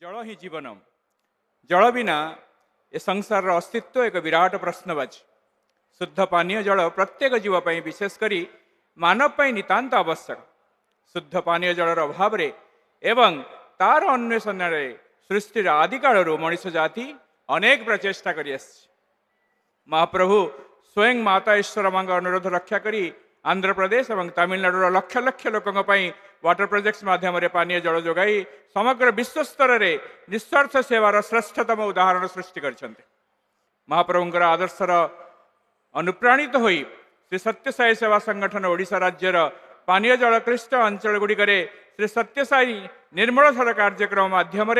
जल ही जीवन। जल बिना ए संसार अस्तित्व एक विराट प्रश्नवाची। शुद्ध पानीय जल प्रत्येक जीवपाई विशेषकर मानव नितांत आवश्यक। शुद्ध पानीय जलर अभाव एवं तार अन्वेषण सृष्टिर आदिकाल मनुष्य जाति अनेक प्रचेषा कर महाप्रभु स्वयं माता ईश्वर माँ अनुरोध रक्षा करी आंध्र प्रदेश और तमिलनाडुर लक्ष लक्ष लोकों वाटर प्रोजेक्ट्स माध्यम पानीय जल जोगाई समग्र विश्व स्तर में निस्वार्थ सेवार श्रेष्ठतम उदाहरण सृष्टि कर महाप्रभुंर आदर्शर अनुप्राणित होई श्री सत्यसाई सेवा संगठन ओडिशा राज्यर पानीय जल क्लिष्ट अंचल गुड़िक श्री सत्यसाई निर्मलधर कार्यक्रम माध्यम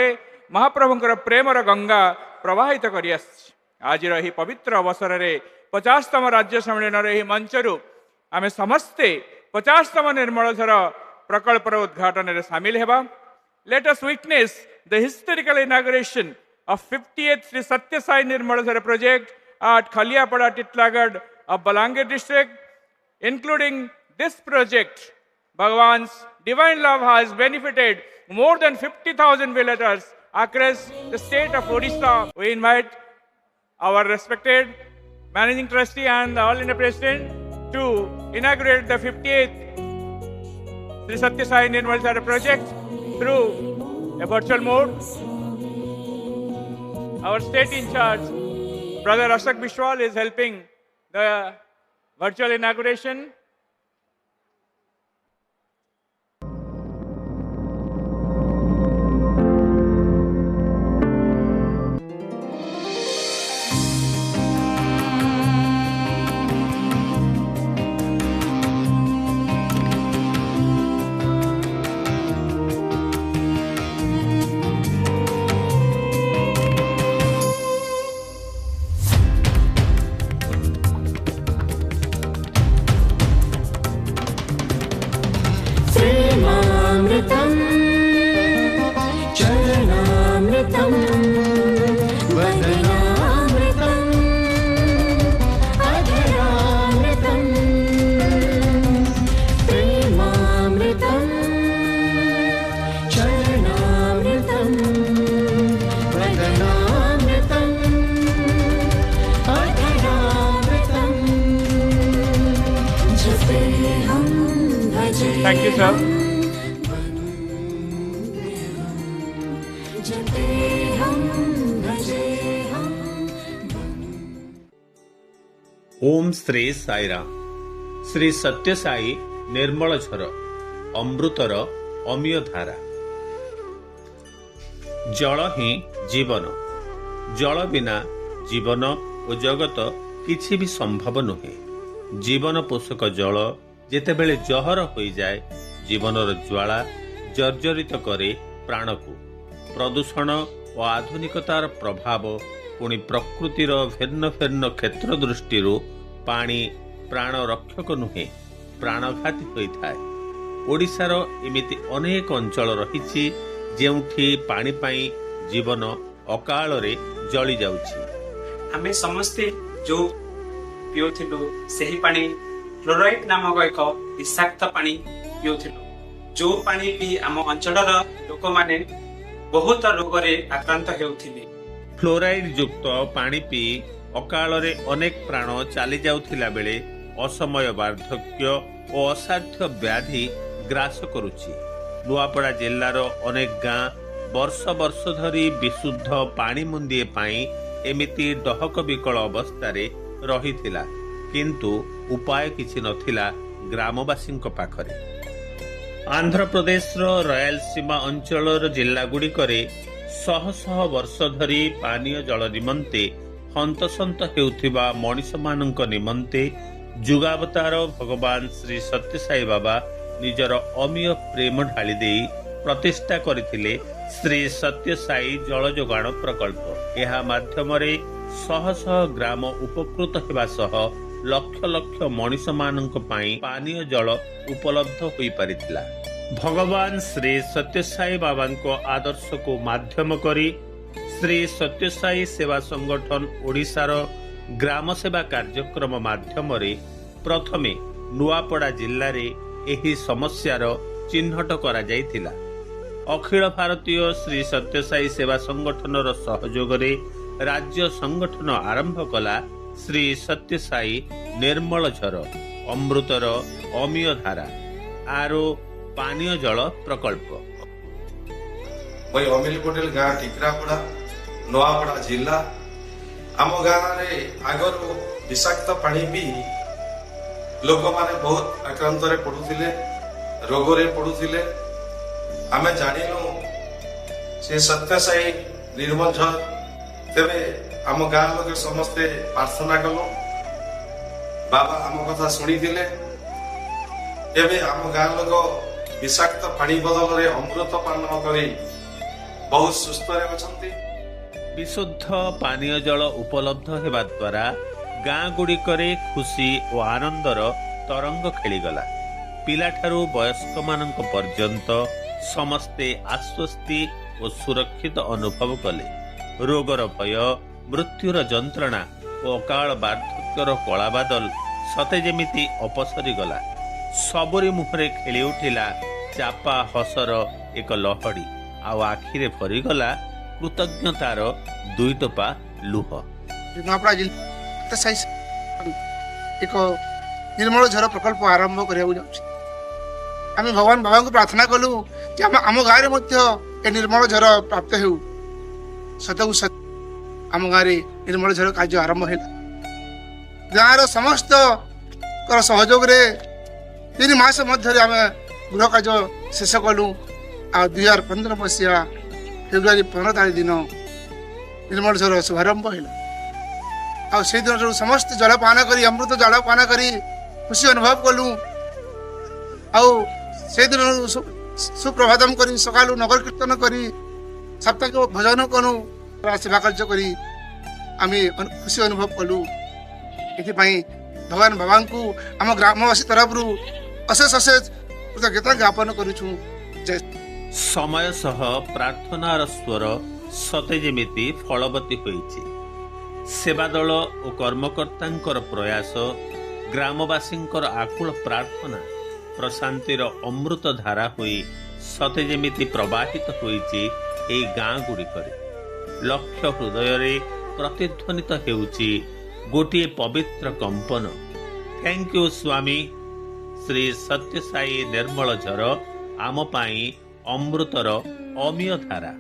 महाप्रभुंर प्रेमर गंगा प्रवाहित कर आज पवित्र अवसर में 50तम राज्य सम्मेलन मंचरू आमे समस्ते 50तम निर्मलधर प्रकल्पर उद्घाटन में सामिल हेबा। Let us witness the historical inauguration of 58th Shri Satyasai Nirmaldhar project at Khaliapara Titlagarh of Balangir district. Including this project, Bhagwan's divine love has benefited more than 50,000 villagers across the state of Odisha. We invite our respected Managing Trustee and the All India President to inaugurate the 58th Sri Satya Sai Nirmal project through a virtual mode. Our state in charge, Brother Ashok Bishwal, is helping the virtual inauguration. Thank you, sir. ओम श्री साईराम। श्री सत्य साई निर्मल झर अमृतर अमीय धारा। जल ही जीवन। जल बिना जीवन और जगत किछि भी संभव नुहे। जीवन पोषक जल जेतेबेले जहर हो जाए जीवनर ज्वाला जर्जरित करे प्राण को। प्रदूषण और आधुनिकतार प्रभाव पुणी प्रकृतिर भिन्न भिन्न क्षेत्र दृष्टि पानी प्राण रक्षक नुहे प्राणघाती होता है। ओडिशार एमिति अनेक अंचल रही जेउठी पानी पाई जीवन अकाल रे जली जाउछि। आमे समस्ते जो पिउथिलु सेही पानी फ्लोराइड नामक एक विषाक्त पानी पिउथिलु। जो पानी पी आम अंचलर लोक माने बहुत रोग रे आक्रांत हेउथिले। फ्लोराइड युक्त पानी पी अकाल रे अनेक प्राण चली जाउथिला बेले असमय वार्धक्य और असाध्य व्याधि ग्रास करुछि। नुआपड़ा जिल्लार अनेक गाँ वर्ष वर्ष धरी विशुद्ध पानी मुंदिए पाई एमिति डहक विकल अवस्था रहिथिला, किंतु उपाय किछि नथिला ग्रामवासी पाखरे। आंध्र प्रदेश रयालसीमा अंचल जिला गुड़िकरे शह शह वर्ष धरी पानीय जल निमंते हंतसंत हेउथिबा मनीष मानक निमंते जुगावतार भगवान श्री सत्य साई बाबा निजर अमीय प्रेम ढाली दे प्रतिष्ठा करथिले श्री सत्य साई जल जोगाण प्रकल्प। यह माध्यम शह शह ग्राम उपकृत हेबा सह लक्ष लक्ष मनीष मानक पई पानीय जल उपलब्ध होई परिथिला। भगवान श्री सत्य साई बाबा को आदर्श को माध्यम करी श्री सत्य साई सेवा संगठन ओडिशार ग्राम सेवा कार्यक्रम माध्यम प्रथमे नुआपड़ा जिल्ला रे एही समस्यार चिन्हट करा जायतिला। अखिल भारतीय श्री सत्यसाई सेवा संगठन सहयोग राज्य संगठन आरंभ कला श्री सत्यसाई निर्मल झर अमृतर अमीय धारा आरो पानीय जल प्रकल्प। मैं अमिल पटेल गाँ टिकरापड़ा नवापड़ा जिला आम गाँव आगर विषाक्त पानी पी लोक माने बहुत आक्रांत पड़ुले रोगरे पड़ुले आम जानिलु से सत्यसाई निर्मल झर तेरे आम गाँव लोग समस्ते प्रार्थना कलु बाबा आम कथा शुणी आम गाँव लोग विषाक्त पानी बदल में अमृत पान करी बहुत सुस्थ अछंती। विशुद्ध पानीय जल उपलब्ध हेबा द्वारा गाँ गुड़िकरे खुशी और आनंदर तरंग खेलीगला। पिलाठारू वयस्क मानक पर्यंत समस्ते आश्वस्ति और सुरक्षित अनुभव कले। रोगर भय मृत्युर जंत्रणा और अकाल वार्धक्यर कला बादल सते जेमिति अपसरी गला। सबरी मुहरे खेली उठिला चापा हसर एक लहड़ी आ आखिरे भरीगला कृतज्ञतार दुई टोपा लुह। नवापड़ा जिला एक निर्मल झर प्रकल्प आरंभ करने भगवान बाबा को प्रार्थना कलु कि आम गाँव में निर्मल झर प्राप्त हो सतकु सत आम गाँव निर्मल झर कार्य आरंभ है। गाँव समस्त सहयोग 3 मास मध्य आम गृह कार्य शेष कलु। 2015 मसीहा फेब्रुआरी 15 तारीख दिन निर्मल झर शुभारंभ है। से दिन समस्त जलपान करी अमृत जलपान करी खुशी अनुभव कलु। से दिन सुप्रभातम करी सकालू नगर कीर्तन करी साप्ताहिक भजन कलु सेवा कार्य करी आम खुशी अनुभव कलु। ये भगवान बाबा को आम ग्रामवासी तरफ अशेष अशेष कृतज्ञता ज्ञापन करुछु। समय सह प्रार्थनार स्वर सते जेमिति फलवती होइछि। सेवा दल और कर्मकर्तांकर प्रयास ग्रामवासींकर आकुल प्रार्थना प्रशांतिर अमृत धारा होई सते जेमिति प्रवाहित होइछि। एई गाँ गुड़िकरे लक्ष हृदय प्रतिध्वनित हेउछि गोटिए पवित्र कंपन। थैंक यू स्वामी श्री सत्यसाई निर्मल झर आम पाई अमृतर अमीय धारा।